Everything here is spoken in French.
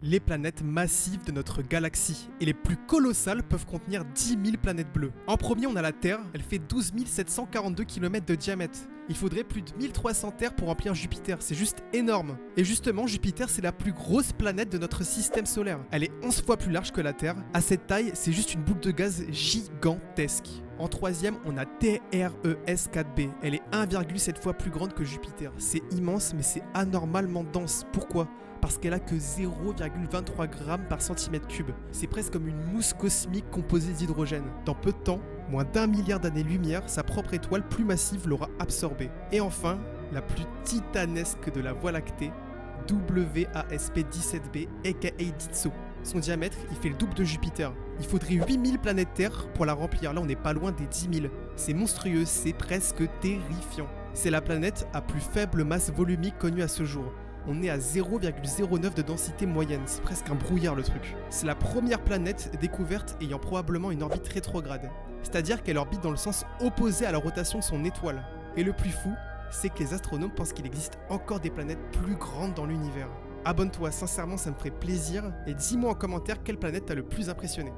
les planètes massives de notre galaxie. Et les plus colossales peuvent contenir 10 000 planètes bleues. En premier, on a la Terre, elle fait 12 742 km de diamètre. Il faudrait plus de 1300 terres pour remplir Jupiter, c'est juste énorme. Et justement, Jupiter, c'est la plus grosse planète de notre système solaire. Elle est 11 fois plus large que la Terre. À cette taille, c'est juste une boule de gaz gigantesque. En troisième, on a TRES 4b. Elle est 1,7 fois plus grande que Jupiter. C'est immense, mais c'est anormalement dense. Pourquoi ? Parce qu'elle a que 0,23 grammes par centimètre cube. C'est presque comme une mousse cosmique composée d'hydrogène. Dans peu de temps, moins d'1 milliard d'années-lumière, sa propre étoile plus massive l'aura absorbée. Et enfin, la plus titanesque de la Voie lactée, WASP-17b, aka Ditso. Son diamètre, il fait le double de Jupiter. Il faudrait 8000 planètes Terre pour la remplir. Là, on n'est pas loin des 10 000. C'est monstrueux, c'est presque terrifiant. C'est la planète à plus faible masse volumique connue à ce jour. On est à 0,09 de densité moyenne, c'est presque un brouillard le truc. C'est la première planète découverte ayant probablement une orbite rétrograde. C'est-à-dire qu'elle orbite dans le sens opposé à la rotation de son étoile. Et le plus fou, c'est que les astronomes pensent qu'il existe encore des planètes plus grandes dans l'univers. Abonne-toi, sincèrement ça me ferait plaisir, et dis-moi en commentaire quelle planète t'as le plus impressionné.